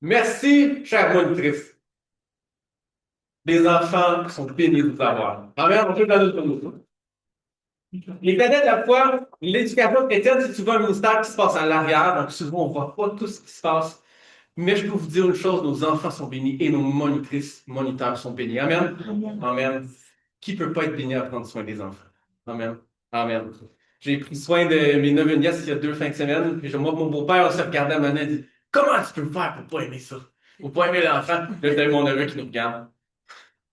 Merci, chère monitrice. Les enfants sont bénis de vous avoir. Amen. On peut dans notre monde. Les vedettes de la foi, l'éducation chrétienne, c'est souvent un ministère qui se passe à l'arrière, donc souvent on ne voit pas tout ce qui se passe. Mais je peux vous dire une chose, nos enfants sont bénis et nos monitrices, moniteurs sont bénis. Amen. Amen. Amen. Qui ne peut pas être béni à prendre soin des enfants? Amen. Amen. J'ai pris soin de mes neveux et nièces il y a 2 fins de semaine. Puis moi, mon beau-père, on se regardait à ma main et dit comment tu peux faire pour pas aimer ça? Pour pas aimer l'enfant? Là, j'avais mon neveu qui nous regarde.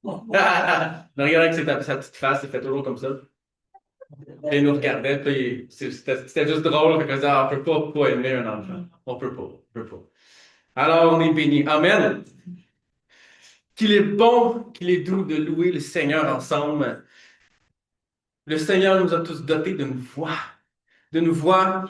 Il nous regardait avec sa petite face, il fait toujours comme ça. Et il nous regardait, puis c'était juste drôle. Fait qu'on disait, ah, on peut pas aimer un enfant. On peut pas, on peut pas. Alors, on est béni. Amen. Qu'il est bon, qu'il est doux de louer le Seigneur ensemble. Le Seigneur nous a tous dotés d'une voix. D'une voix,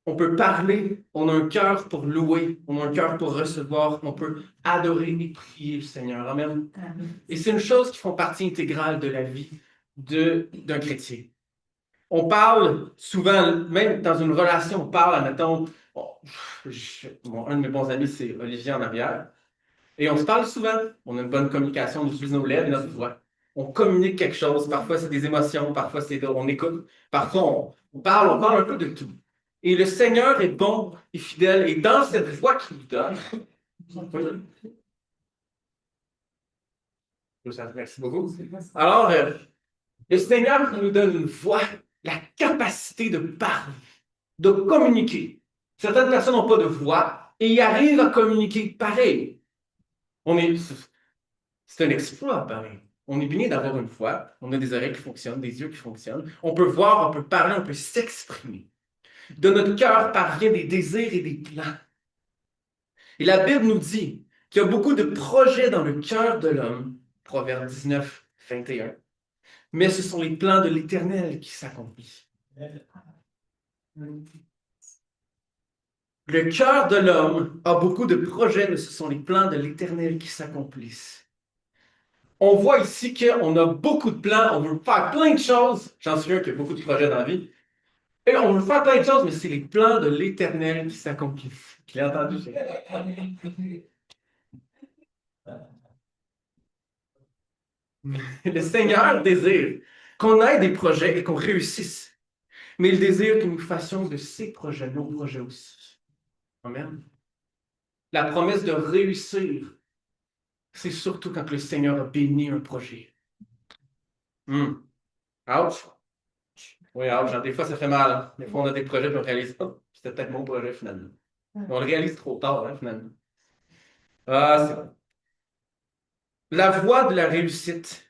on peut parler, on a un cœur pour louer, on a un cœur pour recevoir, on peut adorer et prier le Seigneur. Amen. Amen. Et c'est une chose qui font partie intégrale de la vie d'un chrétien. On parle souvent, même dans une relation, on parle, admettons, un de mes bons amis, c'est Olivier en arrière. Et on se parle souvent. On a une bonne communication, on utilise nos lèvres et notre voix. On communique quelque chose. Parfois, c'est des émotions. Parfois, on écoute. Parfois, on parle un peu de tout. Et le Seigneur est bon et fidèle. Et dans cette voix qu'il nous donne, merci beaucoup. Alors, le Seigneur nous donne une voix, la capacité de parler, de communiquer. Certaines personnes n'ont pas de voix et ils arrivent à communiquer pareil. C'est un exploit, pareil. On est béni d'avoir une voix, on a des oreilles qui fonctionnent, des yeux qui fonctionnent. On peut voir, on peut parler, on peut s'exprimer. De notre cœur parvient des désirs et des plans. Et la Bible nous dit qu'il y a beaucoup de projets dans le cœur de l'homme, Proverbe 19, 21. Mais ce sont les plans de l'Éternel qui s'accomplissent. Le cœur de l'homme a beaucoup de projets, mais ce sont les plans de l'Éternel qui s'accomplissent. On voit ici qu'on a beaucoup de plans, on veut faire plein de choses. J'en suis un qui a beaucoup de projets dans la vie. Et on veut faire plein de choses, mais c'est les plans de l'Éternel qui s'accomplissent. Je l'ai entendu. Le Seigneur désire qu'on ait des projets et qu'on réussisse. Mais il désire que nous fassions de ces projets nos projets aussi. Amen. La promesse de réussir, c'est surtout quand le Seigneur a béni un projet. Ouch. Oui, ouch. Des fois, ça fait mal. Des fois, on a des projets et on réalise, oh, c'était peut-être mon projet finalement. On le réalise trop tard, hein, finalement. Ah, c'est vrai. La voie de la réussite,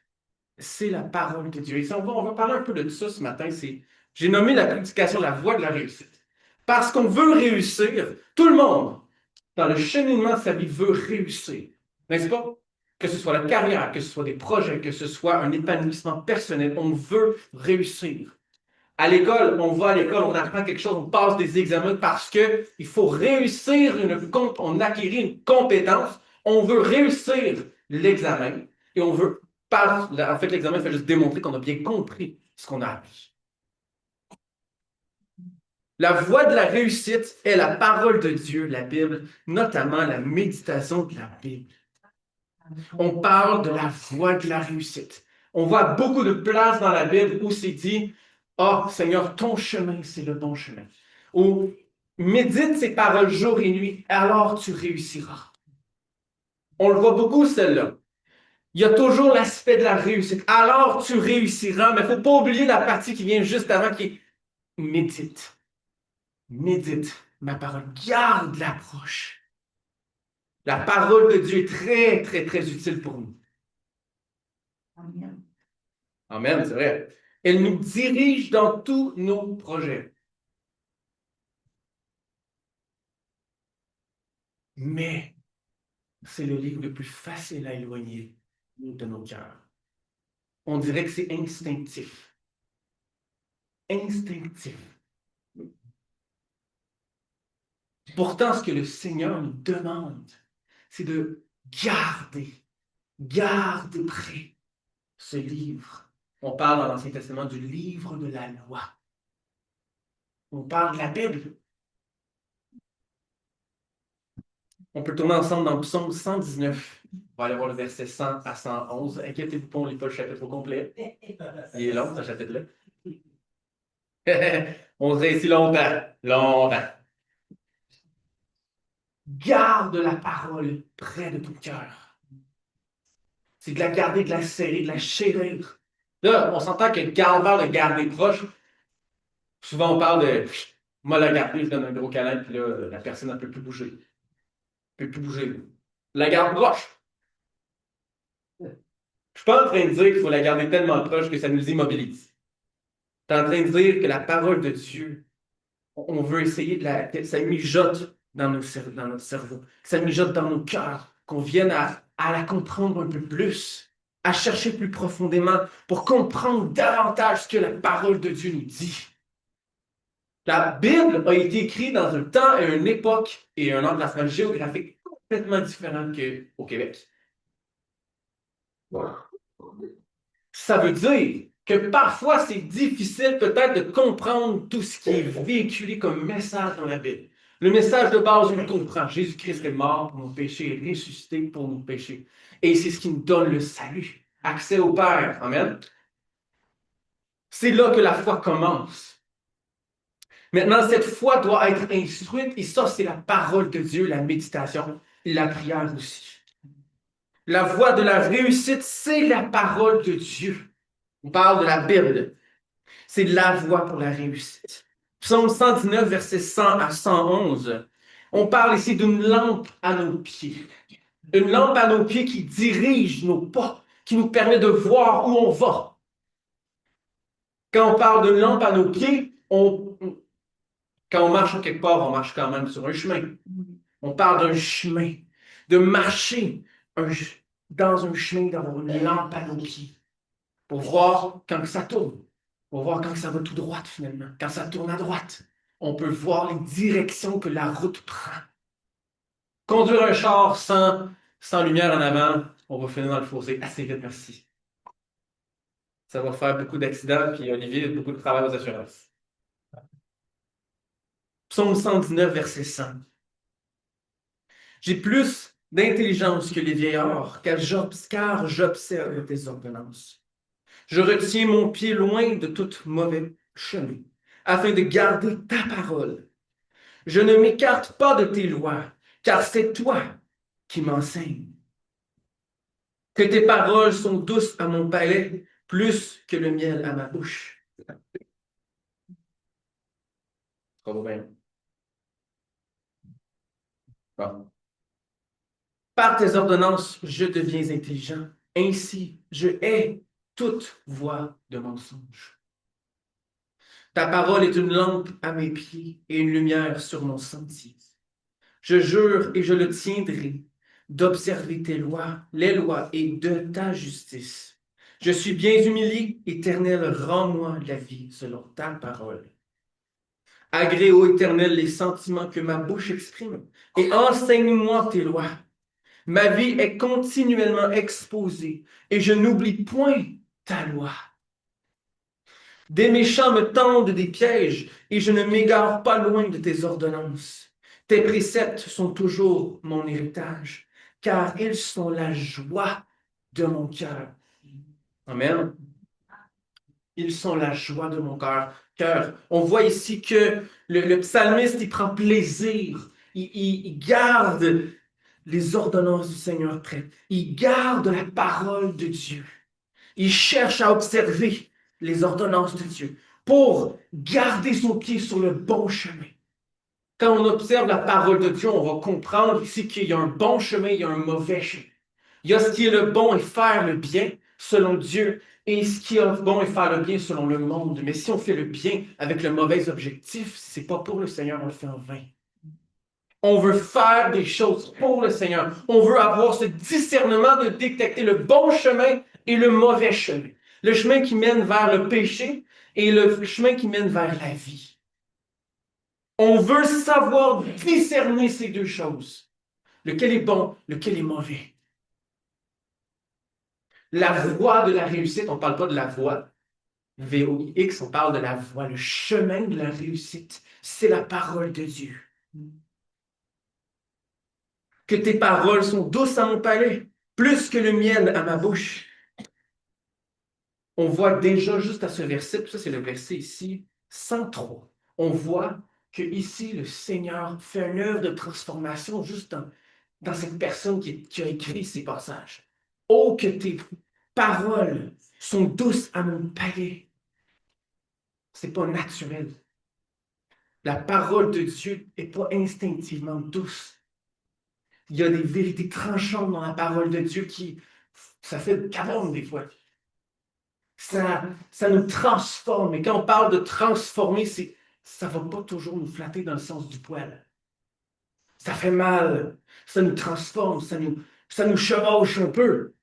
c'est la parole de Dieu. Et ça, on va parler un peu de ça ce matin. J'ai nommé la prédication la voie de la réussite. Parce qu'on veut réussir, tout le monde, dans le cheminement de sa vie, veut réussir. N'est-ce pas? Que ce soit la carrière, que ce soit des projets, que ce soit un épanouissement personnel, on veut réussir. À l'école, on va à l'école, on apprend quelque chose, on passe des examens parce qu'il faut réussir on acquérir une compétence, on veut réussir l'examen et on veut, en fait, l'examen fait juste démontrer qu'on a bien compris ce qu'on a appris. La voie de la réussite est la parole de Dieu, la Bible, notamment la méditation de la Bible. On parle de la voie de la réussite. On voit beaucoup de places dans la Bible où c'est dit oh, Seigneur, ton chemin, c'est le bon chemin. Ou médite ces paroles jour et nuit, alors tu réussiras. On le voit beaucoup, celle-là. Il y a toujours l'aspect de la réussite. Alors tu réussiras, mais il ne faut pas oublier la partie qui vient juste avant qui est médite. Médite ma parole. Garde l'approche. La parole de Dieu est très, très, très utile pour nous. Amen. Amen, c'est vrai. Elle nous dirige dans tous nos projets. Mais c'est le livre le plus facile à éloigner de nos cœurs. On dirait que c'est instinctif. Instinctif. Pourtant, ce que le Seigneur nous demande, c'est de garder près ce livre. On parle dans l'Ancien Testament du livre de la loi. On parle de la Bible. On peut tourner ensemble dans le psaume 119. On va aller voir le verset 100 à 111. Inquiétez-vous pas, on ne lit pas le chapitre au complet. Il est long, ce chapitre-là. On serait ici longtemps. Longtemps. Garde la parole près de ton cœur. C'est de la garder, de la serrer, de la chérir. Là, on s'entend que le garder proche, souvent on parle de moi la garder, je donne un gros câlin, puis là, la personne ne peut plus bouger. Elle peut plus bouger. La garde proche. Je suis pas en train de dire qu'il faut la garder tellement proche que ça nous immobilise. Tu es en train de dire que la parole de Dieu, on veut essayer que ça mijote dans notre cerveau, que ça mijote dans nos cœurs, qu'on vienne à la comprendre un peu plus, à chercher plus profondément pour comprendre davantage ce que la parole de Dieu nous dit. La Bible a été écrite dans un temps et une époque et un emplacement géographique complètement différent qu'au Québec. Voilà. Ça veut dire que parfois, c'est difficile peut-être de comprendre tout ce qui est véhiculé comme message dans la Bible. Le message de base, on le comprend. Jésus-Christ est mort pour nos péchés, est ressuscité pour nos péchés. Et c'est ce qui nous donne le salut, accès au Père. Amen. C'est là que la foi commence. Maintenant, cette foi doit être instruite, et ça, c'est la parole de Dieu, la méditation, la prière aussi. La voie de la réussite, c'est la parole de Dieu. On parle de la Bible. C'est la voie pour la réussite. Psaume 119, versets 100 à 111. On parle ici d'une lampe à nos pieds. Une lampe à nos pieds qui dirige nos pas, qui nous permet de voir où on va. Quand on parle d'une lampe à nos pieds, quand on marche quelque part, on marche quand même sur un chemin. On parle d'un chemin, de marcher dans un chemin, d'avoir une lampe à nos pieds pour voir quand ça tourne. On va voir quand ça va tout droit, finalement. Quand ça tourne à droite, on peut voir les directions que la route prend. Conduire un char sans lumière en avant, on va finir dans le fossé assez vite, merci. Ça va faire beaucoup d'accidents, puis Olivier a beaucoup de travail aux assurances. Psaume 119, verset 100. J'ai plus d'intelligence que les vieillards, car j'observe tes ordonnances. Je retiens mon pied loin de tout mauvais chemin, afin de garder ta parole. Je ne m'écarte pas de tes lois, car c'est toi qui m'enseignes. Que tes paroles sont douces à mon palais, plus que le miel à ma bouche. Bravo, bien. Bon. Par tes ordonnances, je deviens intelligent. Ainsi, je hais toute voie de mensonge. Ta parole est une lampe à mes pieds et une lumière sur mon sentier. Je jure et je le tiendrai d'observer tes lois, les lois et de ta justice. Je suis bien humilié, Éternel, rends-moi la vie selon ta parole. Agrée, ô Éternel, les sentiments que ma bouche exprime et enseigne-moi tes lois. Ma vie est continuellement exposée et je n'oublie point ta loi. Des méchants me tendent des pièges et je ne m'égare pas loin de tes ordonnances. Tes préceptes sont toujours mon héritage, car ils sont la joie de mon cœur. Amen. Ils sont la joie de mon cœur. On voit ici que le psalmiste, il prend plaisir. Il garde les ordonnances du Seigneur près. Il garde la parole de Dieu. Il cherche à observer les ordonnances de Dieu pour garder son pied sur le bon chemin. Quand on observe la parole de Dieu, on va comprendre ici qu'il y a un bon chemin, il y a un mauvais chemin. Il y a ce qui est le bon et faire le bien selon Dieu, et ce qui est bon et faire le bien selon le monde. Mais si on fait le bien avec le mauvais objectif, c'est pas pour le Seigneur, on le fait en vain. On veut faire des choses pour le Seigneur. On veut avoir ce discernement de détecter le bon chemin et le mauvais chemin. Le chemin qui mène vers le péché et le chemin qui mène vers la vie. On veut savoir discerner ces deux choses. Lequel est bon, lequel est mauvais. La voie de la réussite, on ne parle pas de la voie VOIX, on parle de la voie, le chemin de la réussite. C'est la parole de Dieu. que tes paroles sont douces à mon palais, plus que le miel à ma bouche. On voit déjà juste à ce verset, puis ça c'est le verset ici, 103. On voit que ici le Seigneur fait une œuvre de transformation juste dans cette personne qui a écrit ces passages. Oh, que tes paroles sont douces à mon palais. C'est pas naturel. La parole de Dieu n'est pas instinctivement douce. Il y a des vérités tranchantes dans la parole de Dieu ça fait cabane des fois. Ça nous transforme. Et quand on parle de transformer, ça ne va pas toujours nous flatter dans le sens du poil. Ça fait mal. Ça nous transforme. Ça nous chevauche un peu.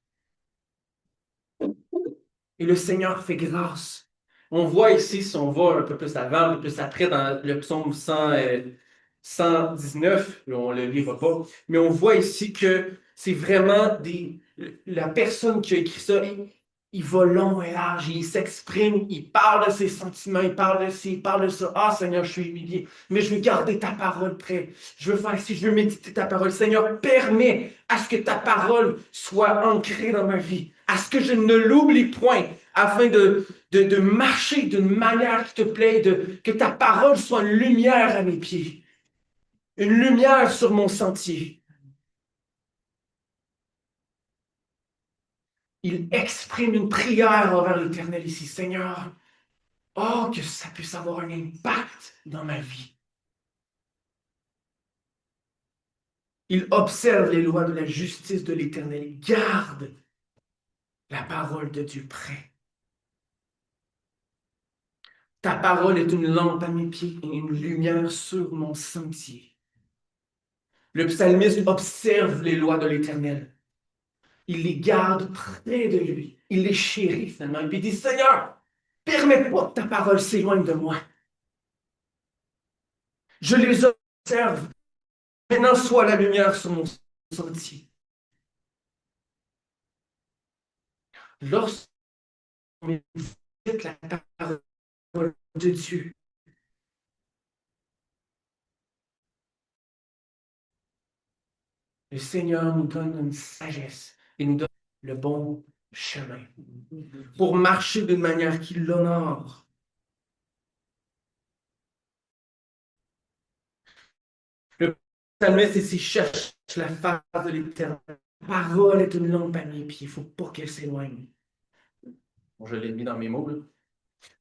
Et le Seigneur fait grâce. On voit ici, si on va un peu plus avant, un peu plus après, dans le psaume 119, on ne le lira pas, mais on voit ici que c'est vraiment la personne qui a écrit ça, il va long et large, il s'exprime, il parle de ses sentiments, il parle de ci, il parle de ça. Ah Seigneur, je suis humilié, mais je veux garder ta parole près. Je veux faire ci, je veux méditer ta parole. Seigneur, permets à ce que ta parole soit ancrée dans ma vie, à ce que je ne l'oublie point, afin de marcher d'une manière qui te plaît, que ta parole soit une lumière à mes pieds, une lumière sur mon sentier. Il exprime une prière envers l'Éternel ici. Seigneur, oh, que ça puisse avoir un impact dans ma vie. Il observe les lois de la justice de l'Éternel. Il garde la parole de Dieu près. Ta parole est une lampe à mes pieds et une lumière sur mon sentier. Le psalmiste observe les lois de l'Éternel. Il les garde près de lui. Il les chérit finalement. Et puis il dit, Seigneur, permets pas que ta parole s'éloigne de moi. Je les observe. Maintenant, sois la lumière sur mon sentier. Lorsqu'on médite la parole de Dieu, le Seigneur nous donne une sagesse et nous donne le bon chemin pour marcher d'une manière qui l'honore. Le psalmiste ici cherche la face de l'Éternel. La parole est une lampe à mes pieds. Il ne faut pas qu'elle s'éloigne. Bon, je l'ai mis dans mes mots, là.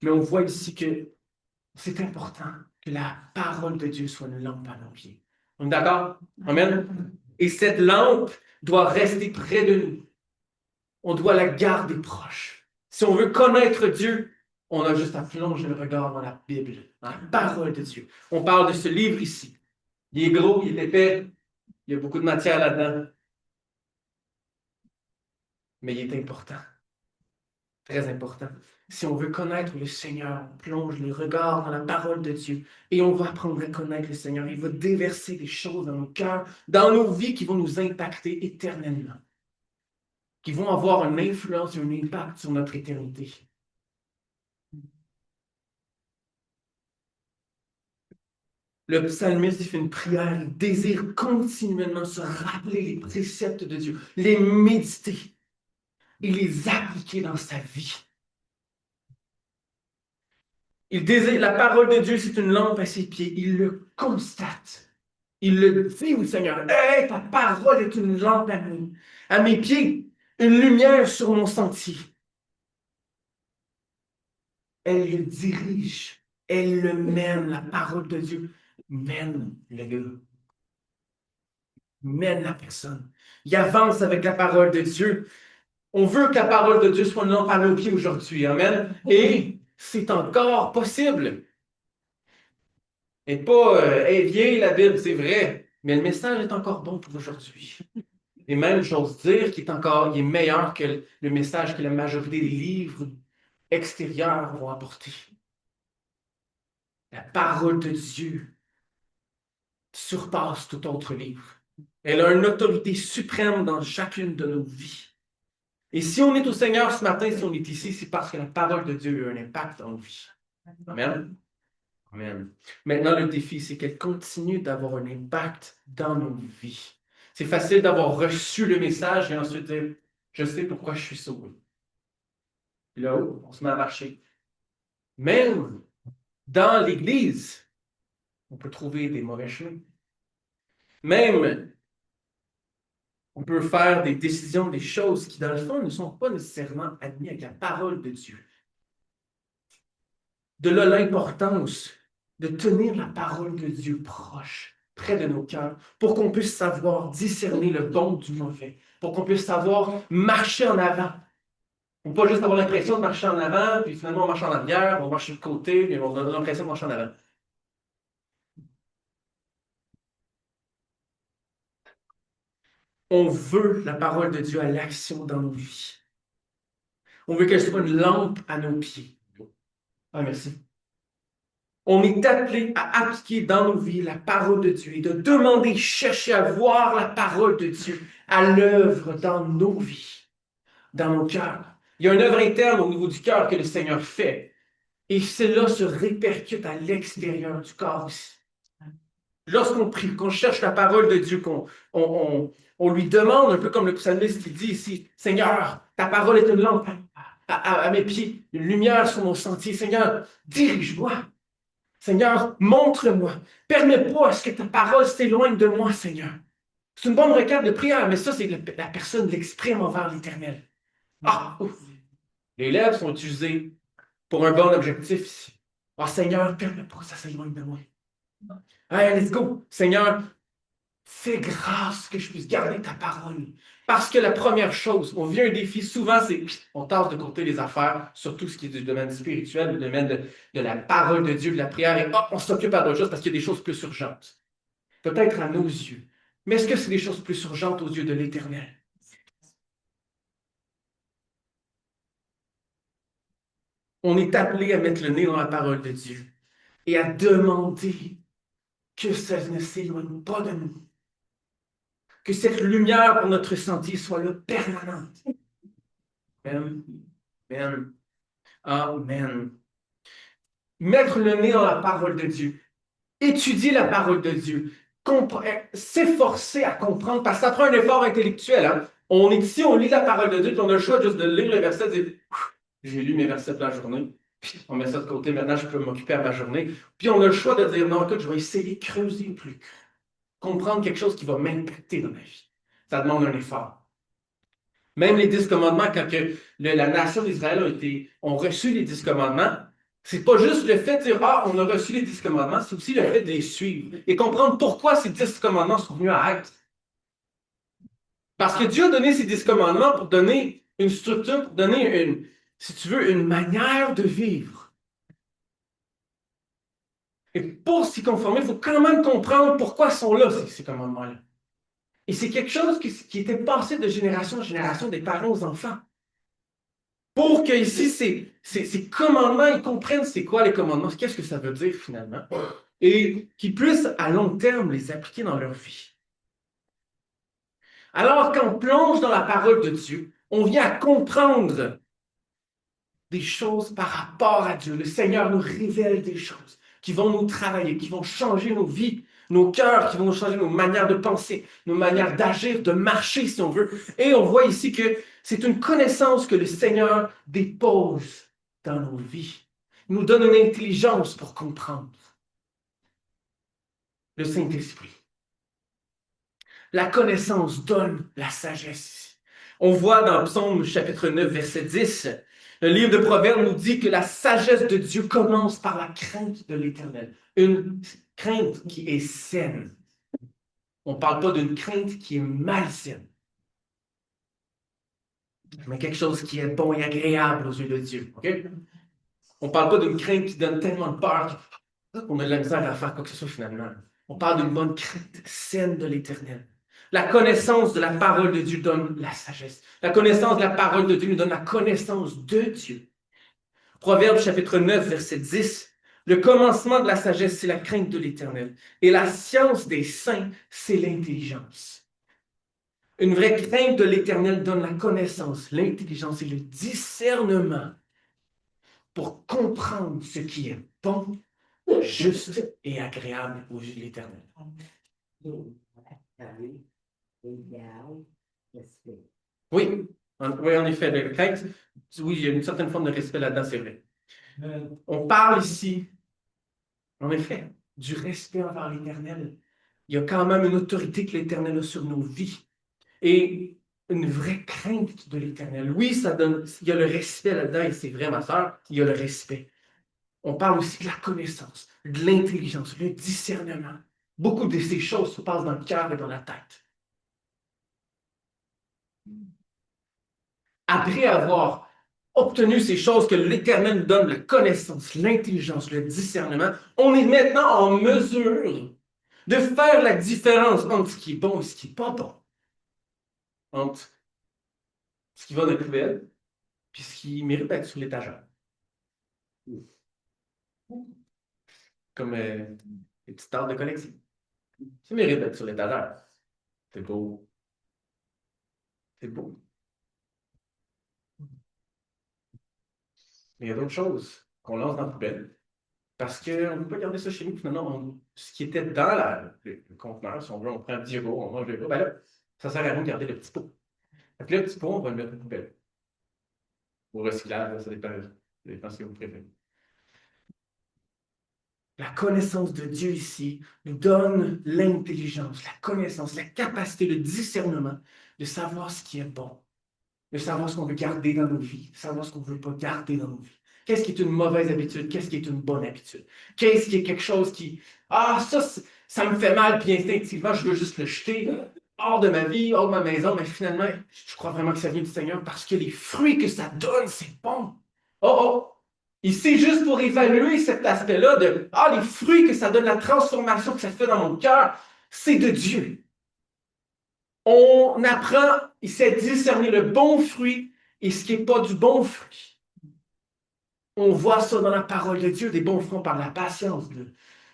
Mais on voit ici que c'est important que la parole de Dieu soit une lampe à nos pieds. On est d'accord? Amen. Et cette lampe doit rester près de nous. On doit la garder proche. Si on veut connaître Dieu, on a juste à plonger le regard dans la Bible, dans la parole de Dieu. On parle de ce livre ici. Il est gros, il est épais, il y a beaucoup de matière là-dedans, mais il est important, très important. Si on veut connaître le Seigneur, on plonge le regard dans la parole de Dieu et on va apprendre à connaître le Seigneur. Il va déverser des choses dans nos cœurs, dans nos vies qui vont nous impacter éternellement, qui vont avoir une influence et un impact sur notre éternité. Le psalmiste, il fait une prière, il désire continuellement se rappeler les préceptes de Dieu, les méditer et les appliquer dans sa vie. Il désire, la parole de Dieu, c'est une lampe à ses pieds. Il le constate. Il le dit au Seigneur. Hey, ta parole est une lampe à mes pieds, une lumière sur mon sentier. Elle le dirige. Elle le mène. La parole de Dieu mène le gars. Mène la personne. Il avance avec la parole de Dieu. On veut que la parole de Dieu soit une lampe à nos pieds aujourd'hui. Amen. Et c'est encore possible. Et pas, hey, vieille la Bible, c'est vrai, mais le message est encore bon pour aujourd'hui. Et même, j'ose dire qu'il est meilleur que le message que la majorité des livres extérieurs vont apporter. La parole de Dieu surpasse tout autre livre. Elle a une autorité suprême dans chacune de nos vies. Et si on est au Seigneur ce matin, si on est ici, c'est parce que la parole de Dieu a un impact dans nos vies. Amen. Amen. Maintenant, le défi, c'est qu'elle continue d'avoir un impact dans nos vies. C'est facile d'avoir reçu le message et ensuite dire, je sais pourquoi je suis sauvé. Puis là, on se met à marcher. Même dans l'Église, on peut trouver des mauvais chemins. Même, on peut faire des décisions, des choses qui, dans le fond, ne sont pas nécessairement alignées avec la parole de Dieu. De là l'importance de tenir la parole de Dieu proche, près de nos cœurs, pour qu'on puisse savoir discerner le bon du mauvais, pour qu'on puisse savoir marcher en avant. Ou pas juste avoir l'impression de marcher en avant, puis finalement on marche en arrière, on marche sur le côté, puis on a l'impression de marcher en avant. On veut la parole de Dieu à l'action dans nos vies. On veut qu'elle soit une lampe à nos pieds. Ah, merci. On est appelé à appliquer dans nos vies la parole de Dieu et de demander, chercher à voir la parole de Dieu à l'œuvre dans nos vies, dans nos cœurs. Il y a une œuvre interne au niveau du cœur que le Seigneur fait. Et cela se répercute à l'extérieur du corps aussi. Lorsqu'on prie, qu'on cherche la parole de Dieu, qu'on lui demande, un peu comme le psalmiste qui dit ici, Seigneur, ta parole est une lampe à mes pieds, une lumière sur mon sentier. Seigneur, dirige-moi. Seigneur, montre-moi. Permets pas à ce que ta parole s'éloigne de moi, Seigneur. C'est une bonne requête de prière, mais ça, c'est la personne l'exprime envers l'Éternel. Ah, ouf. Les lèvres sont utilisées pour un bon objectif ici. Ah, Seigneur, permets pas que ça s'éloigne de moi. Allez, let's go. Seigneur, fais grâce que je puisse garder ta parole. Parce que la première chose, on vit un défi, souvent, c'est on tasse de côté les affaires, surtout ce qui est du domaine spirituel, du domaine de la parole de Dieu, de la prière, et on s'occupe à d'autres choses parce qu'il y a des choses plus urgentes. Peut-être à nos yeux. Mais est-ce que c'est des choses plus urgentes aux yeux de l'Éternel? On est appelé à mettre le nez dans la parole de Dieu et à demander que ça ne s'éloigne pas de nous. Que cette lumière pour notre sentier soit là permanente. Amen. Amen. Amen. Mettre le nez dans la parole de Dieu. Étudier la parole de Dieu. S'efforcer à comprendre, parce que ça prend un effort intellectuel. Hein? On est ici, on lit la parole de Dieu, puis on a le choix juste de lire le verset et de dire j'ai lu mes versets de la journée, puis on met ça de côté, maintenant je peux m'occuper à ma journée. Puis on a le choix de dire non, écoute, je vais essayer de creuser plus, comprendre quelque chose qui va m'impacter dans ma vie. Ça demande un effort. Même les 10 commandements, quand la nation d'Israël ont reçu les 10 commandements, c'est pas juste le fait de dire ah, on a reçu les 10 commandements, c'est aussi le fait de les suivre et comprendre pourquoi ces 10 commandements sont venus à être. Parce que Dieu a donné ces 10 commandements pour donner une structure, pour donner si tu veux, une manière de vivre. Et pour s'y conformer, il faut quand même comprendre pourquoi ils sont là, ces commandements-là. Et c'est quelque chose qui était passé de génération en génération des parents aux enfants. Pour que ici, ces commandements, ils comprennent c'est quoi les commandements, qu'est-ce que ça veut dire finalement, et qu'ils puissent à long terme les appliquer dans leur vie. Alors, quand on plonge dans la parole de Dieu, on vient à comprendre des choses par rapport à Dieu. Le Seigneur nous révèle des choses qui vont nous travailler, qui vont changer nos vies, nos cœurs, qui vont changer nos manières de penser, nos manières d'agir, de marcher si on veut. Et on voit ici que c'est une connaissance que le Seigneur dépose dans nos vies. Il nous donne une intelligence pour comprendre. Le Saint-Esprit. La connaissance donne la sagesse. On voit dans Psaume chapitre 9, verset 10, le livre de Proverbes nous dit que la sagesse de Dieu commence par la crainte de l'Éternel. Une crainte qui est saine. On ne parle pas d'une crainte qui est malsaine, mais quelque chose qui est bon et agréable aux yeux de Dieu. Okay? On ne parle pas d'une crainte qui donne tellement de peur qu'on a de la misère à faire quoi que ce soit finalement. On parle d'une bonne crainte saine de l'Éternel. La connaissance de la parole de Dieu donne la sagesse. La connaissance de la parole de Dieu nous donne la connaissance de Dieu. Proverbe chapitre 9, verset 10. Le commencement de la sagesse, c'est la crainte de l'Éternel. Et la science des saints, c'est l'intelligence. Une vraie crainte de l'Éternel donne la connaissance, l'intelligence et le discernement pour comprendre ce qui est bon, juste et agréable aux yeux de l'Éternel. Égal, respect. Oui, oui, en effet, la crainte, oui, il y a une certaine forme de respect là-dedans, c'est vrai. On parle ici, en effet, du respect envers l'Éternel. Il y a quand même une autorité que l'Éternel a sur nos vies et une vraie crainte de l'Éternel. Oui, ça donne, il y a le respect là-dedans et c'est vrai, ma sœur, il y a le respect. On parle aussi de la connaissance, de l'intelligence, le discernement. Beaucoup de ces choses se passent dans le cœur et dans la tête. Après avoir obtenu ces choses que l'Éternel nous donne, la connaissance, l'intelligence, le discernement, on est maintenant en mesure de faire la différence entre ce qui est bon et ce qui n'est pas bon. Entre ce qui va dans la poubelle et ce qui mérite d'être sur l'étagère. Comme les petites tables de collection. Ça mérite d'être sur l'étagère. C'est beau. C'est beau. Mais il y a d'autres choses qu'on lance dans la poubelle. Parce qu'on ne peut pas garder ça chez nous. Finalement, ce qui était dans le conteneur, si on veut, on prend 10 euros, on mange le pot. Ben là, ça sert à rien de garder le petit pot. Fait que le petit pot, on va le mettre dans la poubelle. Au recyclage, ça dépend ce que vous préférez. La connaissance de Dieu ici nous donne l'intelligence, la connaissance, la capacité, le discernement de savoir ce qui est bon, de savoir ce qu'on veut garder dans nos vies, de savoir ce qu'on ne veut pas garder dans nos vies. Qu'est-ce qui est une mauvaise habitude? Qu'est-ce qui est une bonne habitude? Qu'est-ce qui est quelque chose qui... Ah, ça me fait mal, puis instinctivement, je veux juste le jeter hors de ma vie, hors de ma maison, mais finalement, je crois vraiment que ça vient du Seigneur parce que les fruits que ça donne, c'est bon. Oh, oh! Ici, juste pour évaluer cet aspect-là de les fruits que ça donne, la transformation que ça fait dans mon cœur, c'est de Dieu. On apprend ici à discerner le bon fruit et ce qui n'est pas du bon fruit. On voit ça dans la parole de Dieu, des bons fruits par la patience,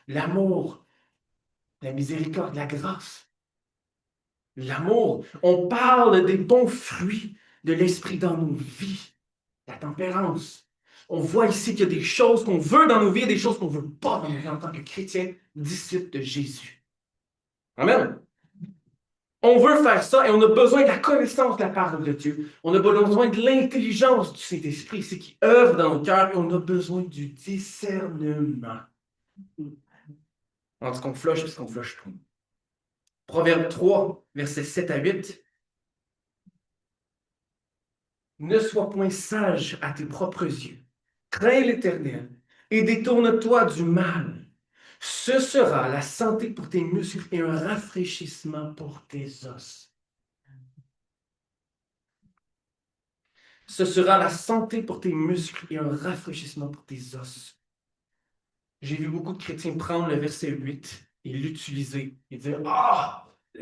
l'amour, la miséricorde, la grâce. L'amour, on parle des bons fruits de l'esprit dans nos vies, la tempérance. On voit ici qu'il y a des choses qu'on veut dans nos vies et des choses qu'on ne veut pas dans nos vies en tant que chrétiens, disciples de Jésus. Amen. On veut faire ça et on a besoin de la connaissance de la parole de Dieu. On a besoin de l'intelligence du Saint-Esprit, c'est qui œuvre dans nos cœurs et on a besoin du discernement. Entre ce qu'on flush et ce qu'on flush pas. Proverbe 3, versets 7 à 8. Ne sois point sage à tes propres yeux. Crains l'Éternel et détourne-toi du mal. Ce sera la santé pour tes muscles et un rafraîchissement pour tes os. Ce sera la santé pour tes muscles et un rafraîchissement pour tes os. J'ai vu beaucoup de chrétiens prendre le verset 8 et l'utiliser et dire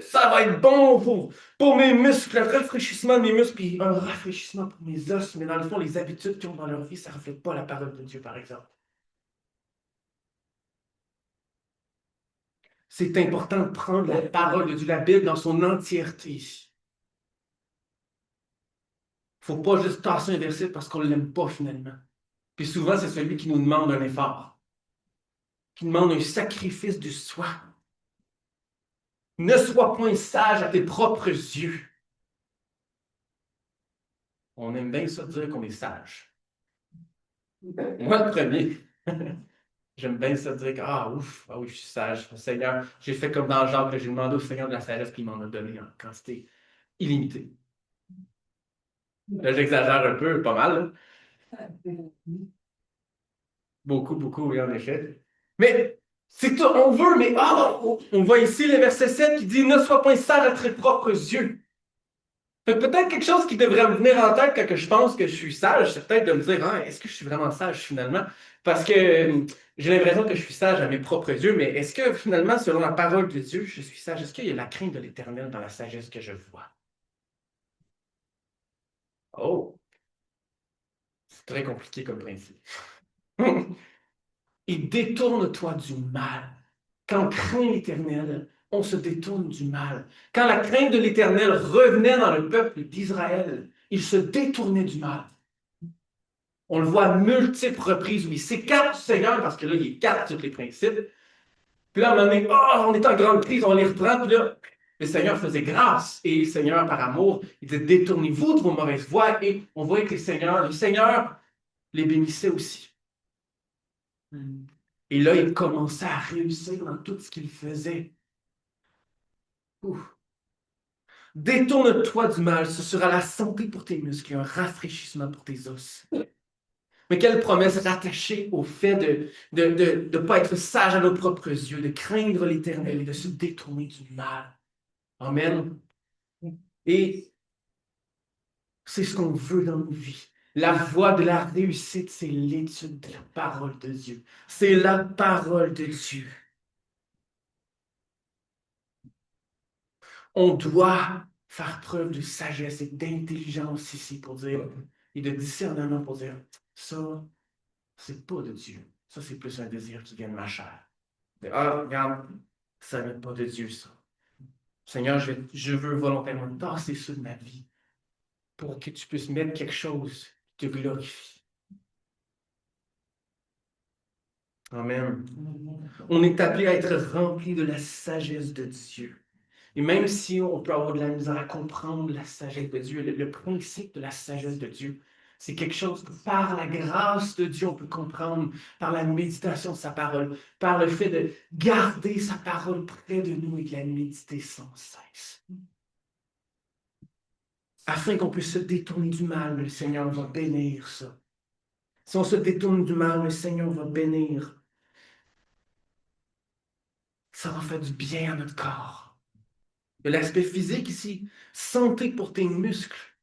ça va être bon pour mes muscles, le rafraîchissement de mes muscles et un rafraîchissement pour mes os. Mais dans le fond, les habitudes qu'ils ont dans leur vie, ça ne reflète pas la parole de Dieu, par exemple. C'est important de prendre la parole de Dieu, la Bible, dans son entièreté. Il ne faut pas juste tasser un verset parce qu'on ne l'aime pas finalement. Puis souvent, c'est celui qui nous demande un effort, qui demande un sacrifice de soi. Ne sois point sage à tes propres yeux. On aime bien ça dire qu'on est sage. Moi, le premier. J'aime bien ça dire que, oui, je suis sage. Seigneur, j'ai fait comme dans Jacques, j'ai demandé au Seigneur de la sagesse, puis il m'en a donné en quantité illimitée. Là, j'exagère un peu, pas mal. Là. Beaucoup, beaucoup, oui, en effet. Mais c'est tout, on veut, mais on voit ici le verset 7 qui dit « Ne sois point sage à tes propres yeux ». Peut-être quelque chose qui devrait me venir en tête quand je pense que je suis sage, c'est peut-être de me dire est-ce que je suis vraiment sage finalement? Parce que j'ai l'impression que je suis sage à mes propres yeux, mais est-ce que finalement, selon la parole de Dieu, je suis sage? Est-ce qu'il y a la crainte de l'Éternel dans la sagesse que je vois? Oh! C'est très compliqué comme principe. Et détourne-toi du mal. Quand on craint l'Éternel, on se détourne du mal. Quand la crainte de l'Éternel revenait dans le peuple d'Israël, il se détournait du mal. On le voit à multiples reprises où il s'écarte du Seigneur parce que là, il écarte tous les principes. Puis là, à un moment donné, on est en grande crise, on les reprend, puis là, le Seigneur faisait grâce et le Seigneur, par amour, il disait détournez-vous de vos mauvaises voies et on voyait que le Seigneur les bénissait aussi. Et là, il commençait à réussir dans tout ce qu'il faisait. Ouf. Détourne-toi du mal, ce sera la santé pour tes muscles et un rafraîchissement pour tes os. Mais quelle promesse rattachée au fait de ne pas être sage à nos propres yeux, de craindre l'Éternel et de se détourner du mal. Amen. Et c'est ce qu'on veut dans nos vies. La voie de la réussite, c'est l'étude de la parole de Dieu. C'est la parole de Dieu. On doit faire preuve de sagesse et d'intelligence ici pour dire, et de discernement pour dire, ça, c'est pas de Dieu. Ça, c'est plus un désir qui vient de ma chair. Ah, regarde, ça n'est pas de Dieu, ça. Seigneur, je veux volontairement tasser ça de ma vie pour que tu puisses mettre quelque chose qui te glorifie. Amen. On est appelé à être rempli de la sagesse de Dieu. Et même si on peut avoir de la misère à comprendre la sagesse de Dieu, le principe de la sagesse de Dieu, c'est quelque chose que par la grâce de Dieu, on peut comprendre, par la méditation de sa parole, par le fait de garder sa parole près de nous et de la méditer sans cesse. Afin qu'on puisse se détourner du mal, le Seigneur va bénir ça. Si on se détourne du mal, le Seigneur va bénir. Ça va faire du bien à notre corps. De l'aspect physique ici, santé pour tes muscles,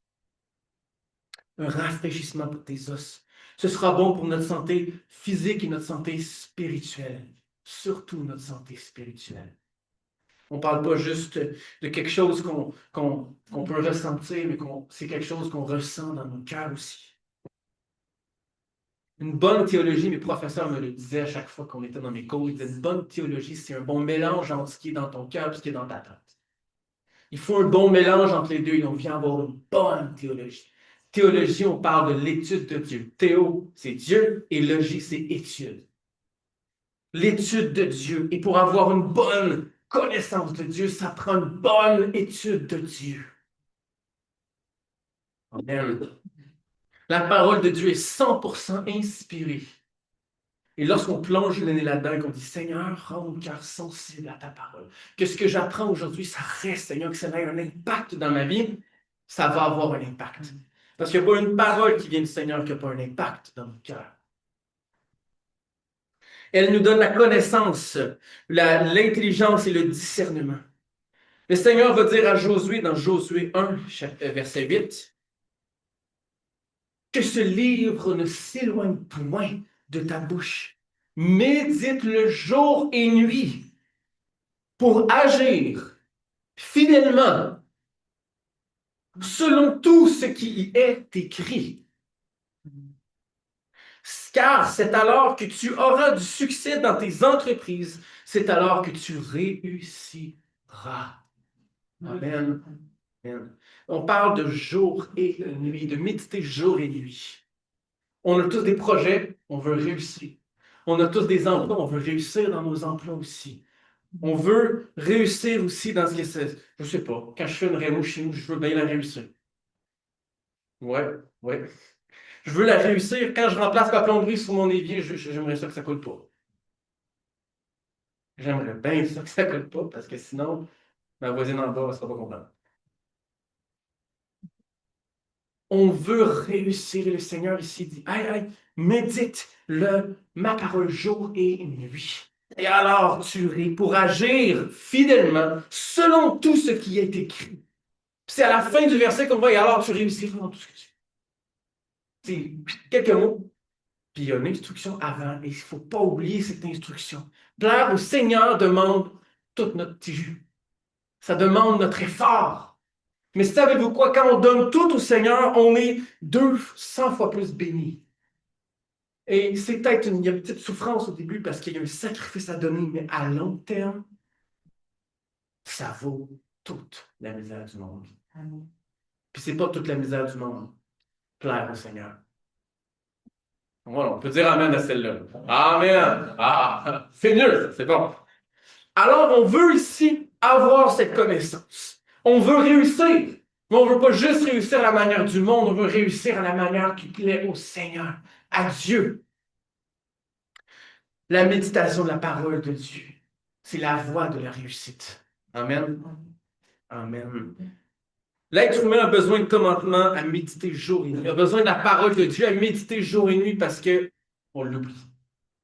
un rafraîchissement pour tes os. Ce sera bon pour notre santé physique et notre santé spirituelle, surtout notre santé spirituelle. On ne parle pas juste de quelque chose qu'on peut ressentir, mais c'est quelque chose qu'on ressent dans nos cœurs aussi. Une bonne théologie, mes professeurs me le disaient à chaque fois qu'on était dans mes cours, ils disaient une bonne théologie, c'est un bon mélange entre ce qui est dans ton cœur et ce qui est dans ta tête. Il faut un bon mélange entre les deux et on vient avoir une bonne théologie. Théologie, on parle de l'étude de Dieu. Théo, c'est Dieu et logie, c'est étude. L'étude de Dieu. Et pour avoir une bonne connaissance de Dieu, ça prend une bonne étude de Dieu. Amen. La parole de Dieu est 100% inspirée. Et lorsqu'on plonge le nez là-dedans et qu'on dit Seigneur, rends mon cœur sensible à ta parole, que ce que j'apprends aujourd'hui, ça reste, Seigneur, que ça ait un impact dans ma vie, ça va avoir un impact. Parce qu'il n'y a pas une parole qui vient du Seigneur qui n'a pas un impact dans notre cœur. Elle nous donne la connaissance, l'intelligence et le discernement. Le Seigneur va dire à Josué, dans Josué 1, verset 8, que ce livre ne s'éloigne point de ta bouche. Médite-le jour et nuit pour agir fidèlement selon tout ce qui y est écrit. Car c'est alors que tu auras du succès dans tes entreprises, c'est alors que tu réussiras. Amen. Amen. On parle de jour et de nuit, de méditer jour et nuit. On a tous des projets, on veut réussir. On a tous des emplois, on veut réussir dans nos emplois aussi. On veut réussir aussi dans ce qui est, je sais pas, quand je fais une rémo chez nous, je veux bien la réussir. Ouais. Je veux la réussir quand je remplace ma plomberie sur mon évier, j'aimerais ça que ça coule pas. J'aimerais bien ça que ça coule pas, parce que sinon, ma voisine en bas ne sera pas contente. On veut réussir. Et le Seigneur ici dit, hey, médite ma parole jour et nuit. Et alors tu ris pour agir fidèlement selon tout ce qui est écrit. C'est à la fin du verset qu'on voit, et alors tu réussiras dans tout ce que tu fais. C'est quelques mots. Puis il y a une instruction avant, et il ne faut pas oublier cette instruction. Plaire au Seigneur demande toute notre tissu. Ça demande notre effort. Mais savez-vous quoi? Quand on donne tout au Seigneur, on est 200 fois plus béni. Et c'est peut-être il y a une petite souffrance au début parce qu'il y a un sacrifice à donner, mais à long terme, ça vaut toute la misère du monde. Amen. Puis c'est pas toute la misère du monde. Plaire au Seigneur. Voilà, on peut dire Amen à celle-là. Amen. Ah, c'est mieux, c'est bon. Alors, on veut ici avoir cette connaissance. On veut réussir, mais on ne veut pas juste réussir à la manière du monde, on veut réussir à la manière qui plaît au Seigneur, à Dieu. La méditation de la parole de Dieu, c'est la voie de la réussite. Amen. Amen. L'être humain a besoin de commandements à méditer jour et nuit. Il a besoin de la parole de Dieu à méditer jour et nuit parce que on l'oublie.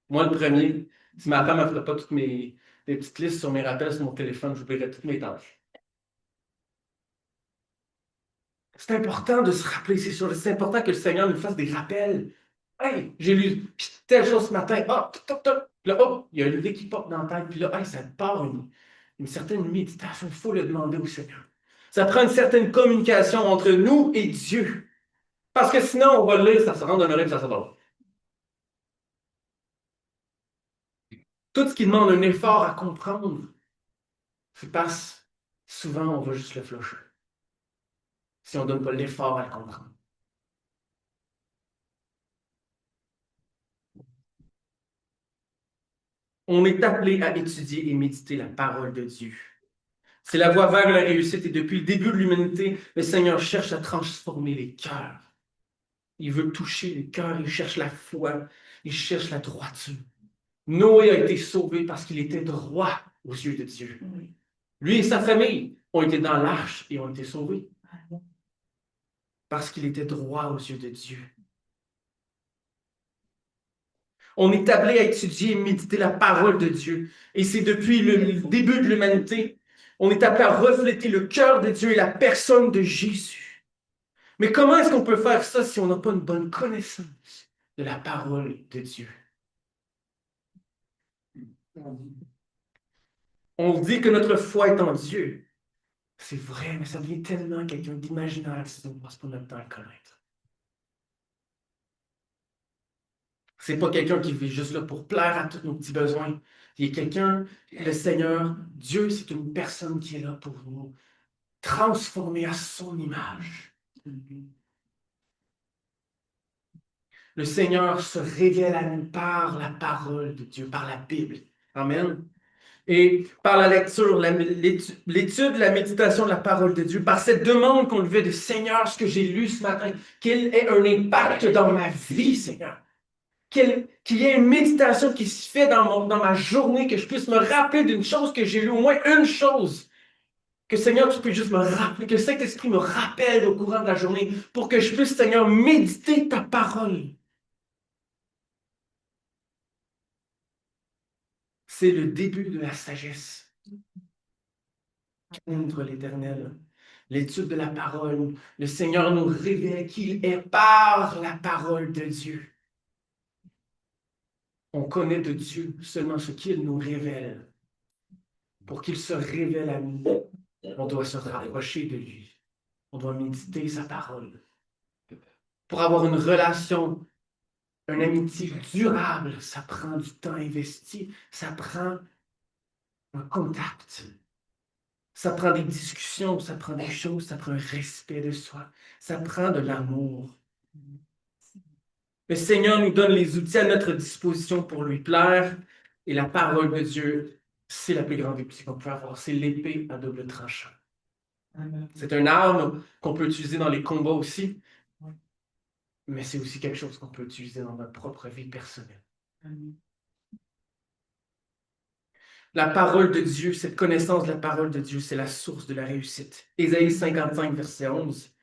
Moi, le premier, si ma femme ne ferait pas toutes mes petites listes sur mes rappels sur mon téléphone, j'oublierais toutes mes tâches. C'est important de se rappeler, c'est sûr. C'est important que le Seigneur nous fasse des rappels. Hey, j'ai lu telle chose ce matin. Ah, toc, toc, toc. Puis là, oh, il y a une idée qui pop dans la tête. Puis là, hey, ça te part une certaine méditation. Il faut le demander au Seigneur. Ça prend une certaine communication entre nous et Dieu. Parce que sinon, on va le lire, ça se rend d'un oreille, ça sort de l'autre. Tout ce qui demande un effort à comprendre, c'est parce souvent, on va juste le flusher. Si on ne donne pas l'effort à le comprendre. On est appelé à étudier et méditer la parole de Dieu. C'est la voie vers la réussite et depuis le début de l'humanité, le Seigneur cherche à transformer les cœurs. Il veut toucher les cœurs, il cherche la foi, il cherche la droiture. Noé a été sauvé parce qu'il était droit aux yeux de Dieu. Lui et sa famille ont été dans l'arche et ont été sauvés parce qu'il était droit aux yeux de Dieu. On est appelé à étudier et méditer la parole de Dieu. Et c'est depuis le début de l'humanité, on est appelé à refléter le cœur de Dieu et la personne de Jésus. Mais comment est-ce qu'on peut faire ça si on n'a pas une bonne connaissance de la parole de Dieu? On dit que notre foi est en Dieu. C'est vrai, mais ça devient tellement quelqu'un d'imaginaire si on ne passe pas notre temps à le connaître. C'est pas quelqu'un qui vit juste là pour plaire à tous nos petits besoins. Il est quelqu'un, le Seigneur, Dieu, c'est une personne qui est là pour nous transformer à son image. Le Seigneur se révèle à nous par la parole de Dieu, par la Bible. Amen. Et par la lecture, l'étude, la méditation de la parole de Dieu, par cette demande qu'on lui fait de Seigneur, ce que j'ai lu ce matin, qu'il ait un impact dans ma vie, Seigneur. Qu'il y ait une méditation qui se fait dans ma journée, que je puisse me rappeler d'une chose que j'ai lu, au moins une chose. Que Seigneur, tu peux juste me rappeler, que le Saint-Esprit me rappelle au courant de la journée pour que je puisse, Seigneur, méditer ta parole. C'est le début de la sagesse. Craindre l'Éternel. L'étude de la parole. Le Seigneur nous révèle qu'il est par la parole de Dieu. On connaît de Dieu seulement ce qu'il nous révèle. Pour qu'il se révèle à nous, on doit se rapprocher de lui. On doit méditer sa parole. Pour avoir une relation, une amitié durable, ça prend du temps investi, ça prend un contact. Ça prend des discussions, ça prend des choses, ça prend un respect de soi, ça prend de l'amour. Le Seigneur nous donne les outils à notre disposition pour lui plaire et la parole de Dieu, c'est la plus grande épée qu'on peut avoir. C'est l'épée à double tranchant. C'est une arme qu'on peut utiliser dans les combats aussi, mais c'est aussi quelque chose qu'on peut utiliser dans notre propre vie personnelle. La parole de Dieu, cette connaissance de la parole de Dieu, c'est la source de la réussite. Ésaïe 55, verset 11,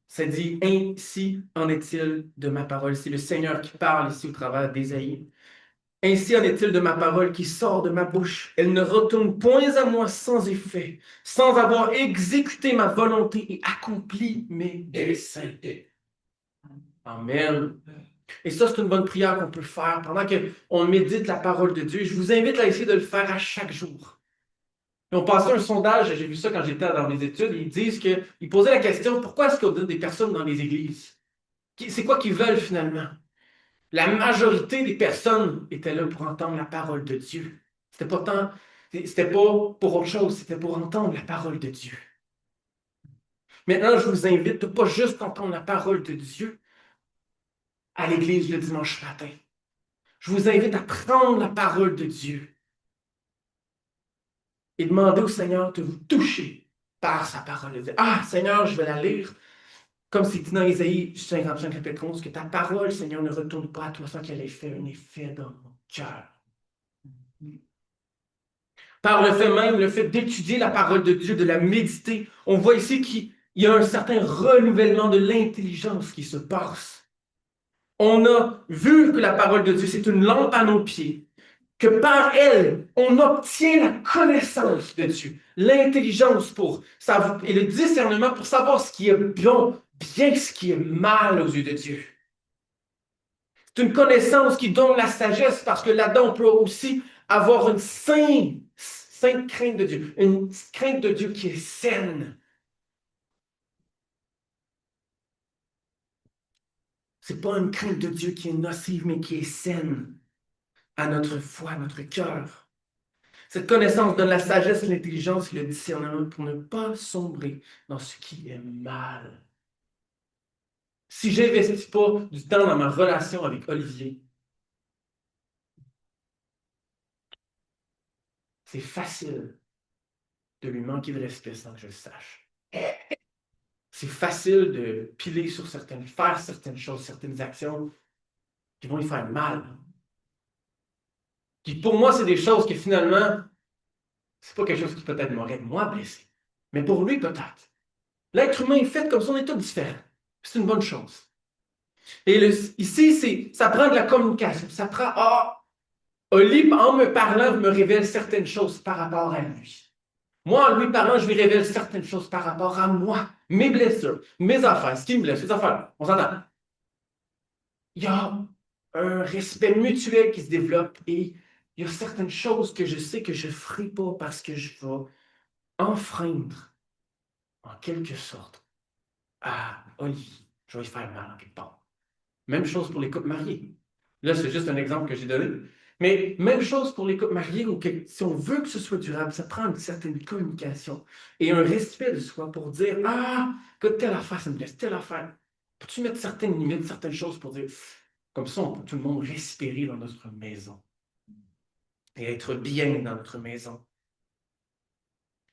ça dit « Ainsi en est-il de ma parole ». C'est le Seigneur qui parle ici au travers d'Ésaïe. « Ainsi en est-il de ma parole qui sort de ma bouche. Elle ne retourne point à moi sans effet, sans avoir exécuté ma volonté et accompli mes desseins. » Amen. Et ça, c'est une bonne prière qu'on peut faire pendant qu'on médite la parole de Dieu. Je vous invite à essayer de le faire à chaque jour. Ils ont passé un sondage, j'ai vu ça quand j'étais dans les études, ils disent qu'ils posaient la question, pourquoi est-ce qu'on donne des personnes dans les églises? C'est quoi qu'ils veulent finalement? La majorité des personnes étaient là pour entendre la parole de Dieu. C'était pas pour autre chose, c'était pour entendre la parole de Dieu. Maintenant, je vous invite de pas juste entendre la parole de Dieu à l'église le dimanche matin. Je vous invite à prendre la parole de Dieu et demandez au Seigneur de vous toucher par sa parole. De dire, ah, Seigneur, je vais la lire. Comme c'est dit dans Ésaïe 55, chapitre 11, que ta parole, Seigneur, ne retourne pas à toi sans qu'elle ait fait un effet dans mon cœur. Par le fait même, le fait d'étudier la parole de Dieu, de la méditer, on voit ici qu'il y a un certain renouvellement de l'intelligence qui se passe. On a vu que la parole de Dieu, c'est une lampe à nos pieds, que par elle, on obtient la connaissance de Dieu, l'intelligence pour savoir, et le discernement pour savoir ce qui est bon, bien ce qui est mal aux yeux de Dieu. C'est une connaissance qui donne la sagesse parce que là-dedans, on peut aussi avoir une sainte crainte de Dieu, une crainte de Dieu qui est saine. C'est pas une crainte de Dieu qui est nocive, mais qui est saine à notre foi, à notre cœur. Cette connaissance donne la sagesse, l'intelligence et le discernement pour ne pas sombrer dans ce qui est mal. Si je n'investis pas du temps dans ma relation avec Olivier, c'est facile de lui manquer de respect sans que je le sache. C'est facile de piler sur faire certaines choses, certaines actions qui vont lui faire mal. Qui pour moi, c'est des choses que finalement, c'est pas quelque chose qui peut-être m'aurait moi blessé. Mais pour lui, peut-être. L'être humain est fait comme ça, on est tous différents. C'est une bonne chose. Et ici, ça prend de la communication. Ça prend, Oli, en me parlant, me révèle certaines choses par rapport à lui. Moi, en lui parlant, je lui révèle certaines choses par rapport à moi, mes blessures, mes affaires, ce qui me blesse, les affaires. On s'entend. Il y a un respect mutuel qui se développe et il y a certaines choses que je sais que je ne ferai pas parce que je vais enfreindre, en quelque sorte, à Olivier. Je vais lui faire mal en quelque part. Même chose pour les couples mariés. Là, c'est juste un exemple que j'ai donné. Mais même chose pour les couples mariés, où si on veut que ce soit durable, ça prend une certaine communication et un respect de soi pour dire, ah, écoute, telle affaire, ça me blesse, telle affaire. Peux-tu mettre certaines limites, certaines choses pour dire, comme ça, on peut tout le monde respirer dans notre maison et être bien dans notre maison.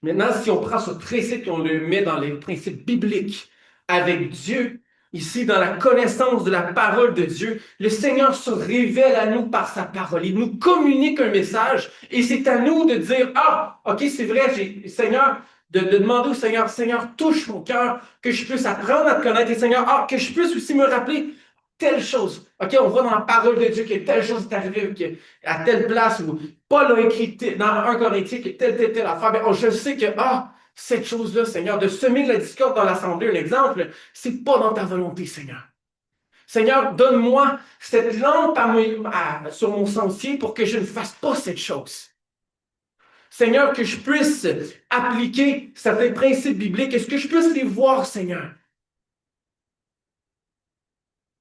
Maintenant, si on prend ce principe et on le met dans les principes bibliques avec Dieu, ici, dans la connaissance de la parole de Dieu, le Seigneur se révèle à nous par sa parole. Il nous communique un message et c'est à nous de dire, ah, ok, c'est vrai, Seigneur, de demander au Seigneur, Seigneur, touche mon cœur, que je puisse apprendre à te connaître et Seigneur, que je puisse aussi me rappeler telle chose. OK, on voit dans la parole de Dieu que telle chose est arrivée à telle place où Paul a écrit dans 1 Corinthiens que telle affaire. Mais je sais que, cette chose-là, Seigneur, de semer de la discorde dans l'assemblée, un exemple, c'est pas dans ta volonté, Seigneur. Seigneur, donne-moi cette lampe sur mon sentier pour que je ne fasse pas cette chose. Seigneur, que je puisse appliquer certains principes bibliques. Est-ce que je puisse les voir, Seigneur?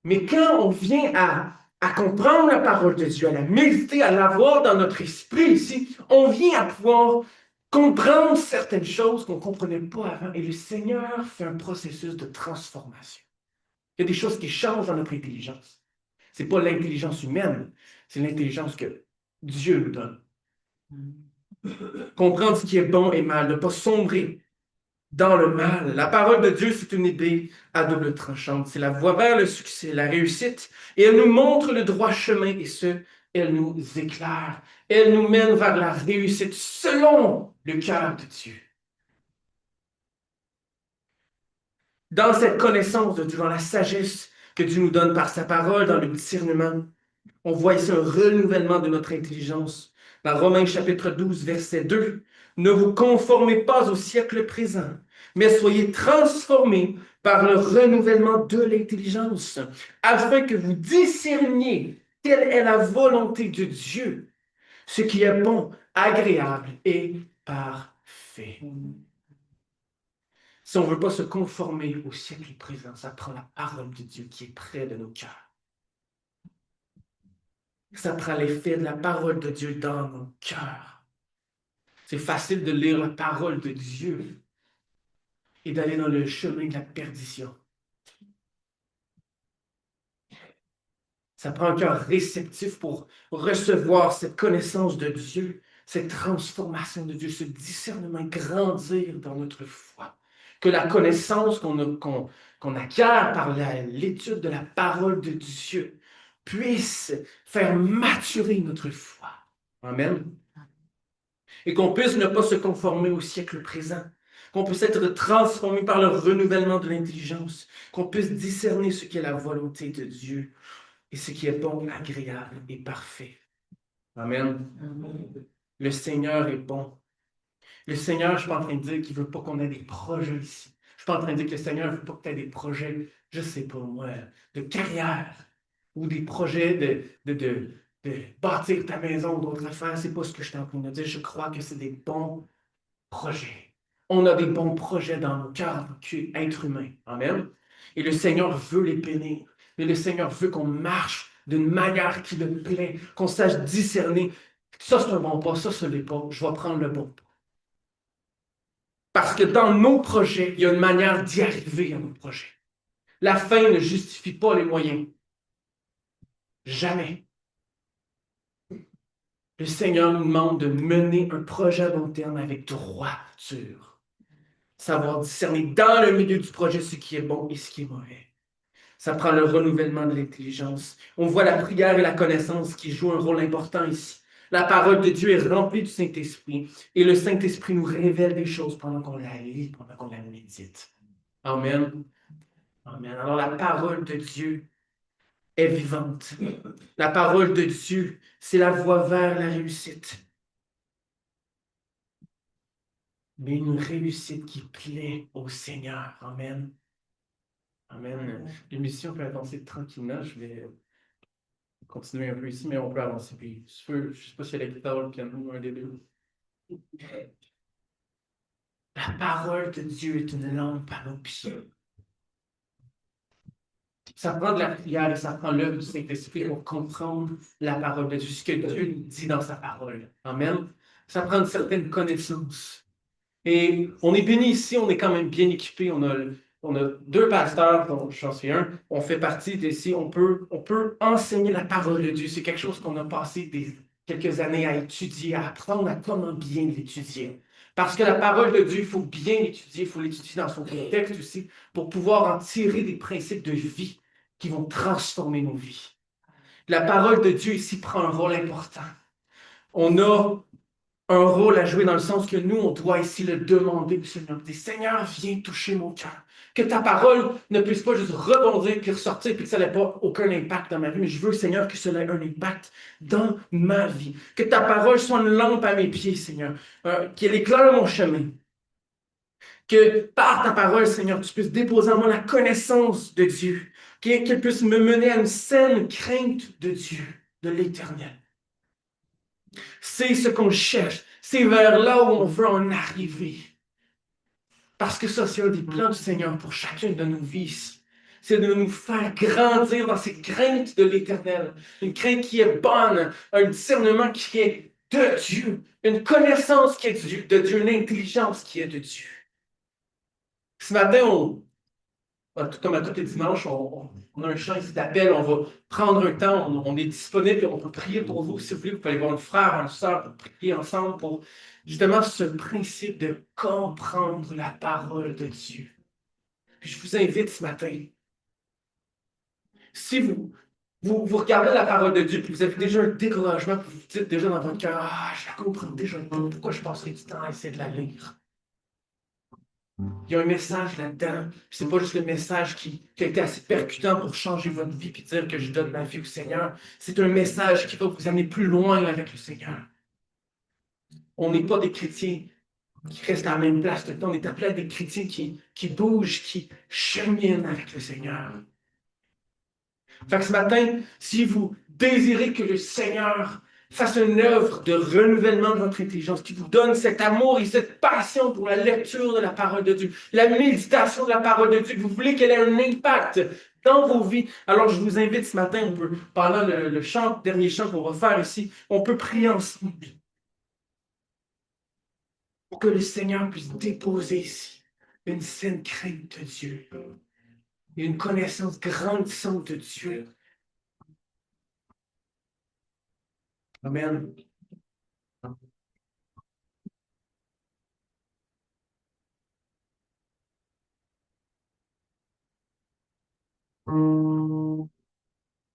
Mais quand on vient à comprendre la parole de Dieu, à la méditer, à l'avoir dans notre esprit ici, on vient à pouvoir comprendre certaines choses qu'on ne comprenait pas avant. Et le Seigneur fait un processus de transformation. Il y a des choses qui changent dans notre intelligence. Ce n'est pas l'intelligence humaine, c'est l'intelligence que Dieu nous donne. Comprendre ce qui est bon et mal, ne pas sombrer dans le mal. La parole de Dieu, c'est une épée à double tranchante. C'est la voie vers le succès, la réussite. Et elle nous montre le droit chemin et elle nous éclaire. Elle nous mène vers la réussite selon le cœur de Dieu. Dans cette connaissance de Dieu, dans la sagesse que Dieu nous donne par sa parole, dans le discernement, on voit ici un renouvellement de notre intelligence. Dans Romains chapitre 12, verset 2, ne vous conformez pas au siècle présent, mais soyez transformés par le renouvellement de l'intelligence, afin que vous discerniez quelle est la volonté de Dieu, ce qui est bon, agréable et parfait. Si on ne veut pas se conformer au siècle présent, ça prend la parole de Dieu qui est près de nos cœurs. Ça prend l'effet de la parole de Dieu dans nos cœurs. C'est facile de lire la parole de Dieu et d'aller dans le chemin de la perdition. Ça prend un cœur réceptif pour recevoir cette connaissance de Dieu. cette transformation de Dieu, ce discernement, grandir dans notre foi. Que la connaissance qu'on acquiert par l'étude de la parole de Dieu puisse faire maturer notre foi. Amen. Et qu'on puisse ne pas se conformer au siècle présent, qu'on puisse être transformé par le renouvellement de l'intelligence, qu'on puisse discerner ce qui est la volonté de Dieu et ce qui est bon, agréable et parfait. Amen. Le Seigneur est bon. Le Seigneur, je ne suis pas en train de dire qu'il ne veut pas qu'on ait des projets ici. Je ne suis pas en train de dire que le Seigneur ne veut pas que tu aies des projets, je ne sais pas moi, de carrière ou des projets de bâtir ta maison ou d'autres affaires. Ce n'est pas ce que je suis en train de dire. Je crois que c'est des bons projets. On a des bons projets dans nos cœurs, en tant qu'être humain. Amen. Et le Seigneur veut les bénir. Mais le Seigneur veut qu'on marche d'une manière qui le plaît, qu'on sache discerner. Ça, c'est un bon pas, ça, ce n'est pas. Je vais prendre le bon pas. Parce que dans nos projets, il y a une manière d'y arriver à nos projets. La fin ne justifie pas les moyens. Jamais. Le Seigneur nous demande de mener un projet à long terme avec droiture. Savoir discerner dans le milieu du projet ce qui est bon et ce qui est mauvais. Ça prend le renouvellement de l'intelligence. On voit la prière et la connaissance qui jouent un rôle important ici. La parole de Dieu est remplie du Saint-Esprit et le Saint-Esprit nous révèle des choses pendant qu'on la lit, pendant qu'on la médite. Amen. Amen. Alors la parole de Dieu est vivante. La parole de Dieu, c'est la voie vers la réussite. Mais une réussite qui plaît au Seigneur. Amen. Amen. L'émission peut avancer tranquillement. Je vais continuer un peu ici, mais on peut avancer. Puis, je ne sais pas si c'est la guitare ou le piano, un des deux. La parole de Dieu est une lampe à nos pieds. Ça prend de la prière et ça prend l'œuvre du Saint-Esprit pour comprendre la parole de Dieu, ce que Dieu nous dit dans sa parole. Amen. Ça prend une certaine connaissance. Et on est béni ici, on est quand même bien équipé. On a deux pasteurs, dont j'en suis un. On fait partie d'ici. On peut enseigner la parole de Dieu. C'est quelque chose qu'on a passé quelques années à étudier, à apprendre à comment bien l'étudier. Parce que la parole de Dieu, il faut bien l'étudier, il faut l'étudier dans son contexte aussi, pour pouvoir en tirer des principes de vie qui vont transformer nos vies. La parole de Dieu ici prend un rôle important. On a un rôle à jouer dans le sens que nous, on doit ici le demander au Seigneur. Dis, Seigneur, viens toucher mon cœur. Que ta parole ne puisse pas juste rebondir puis ressortir puis que ça n'ait pas aucun impact dans ma vie. Mais je veux, Seigneur, que cela ait un impact dans ma vie. Que ta parole soit une lampe à mes pieds, Seigneur. Qu'elle éclaire mon chemin. Que par ta parole, Seigneur, tu puisses déposer en moi la connaissance de Dieu. Qu'elle puisse me mener à une saine crainte de Dieu, de l'Éternel. C'est ce qu'on cherche. C'est vers là où on veut en arriver. Parce que ça, c'est un des plans du Seigneur pour chacune de nos vies. C'est de nous faire grandir dans cette crainte de l'Éternel. Une crainte qui est bonne, un discernement qui est de Dieu, une connaissance qui est de Dieu, une intelligence qui est de Dieu. Ce matin, comme à tous les dimanches, on a un chant ici d'appel, on va prendre un temps, on est disponible et on peut prier pour vous. Si vous voulez, vous pouvez aller voir un frère, une soeur pour prier ensemble pour justement ce principe de comprendre la parole de Dieu. Puis je vous invite ce matin, si vous regardez la parole de Dieu, puis vous avez déjà un découragement, puis vous vous dites déjà dans votre cœur, ah, je la comprends déjà pas, pourquoi je passerai du temps à essayer de la lire? Il y a un message là-dedans. C'est pas juste le message qui a été assez percutant pour changer votre vie et dire que je donne ma vie au Seigneur. C'est un message qui va vous amener plus loin avec le Seigneur. On n'est pas des chrétiens qui restent à la même place tout le temps. On est appelés à des chrétiens qui bougent, qui cheminent avec le Seigneur. Fait que ce matin, si vous désirez que le Seigneur fasse une œuvre de renouvellement de votre intelligence, qui vous donne cet amour et cette passion pour la lecture de la parole de Dieu, la méditation de la parole de Dieu, que vous voulez qu'elle ait un impact dans vos vies. Alors, je vous invite ce matin, on peut, pendant le chant, dernier chant qu'on va faire ici, on peut prier ensemble pour que le Seigneur puisse déposer ici une saine crainte de Dieu et une connaissance grandissante de Dieu. Amen. Amen.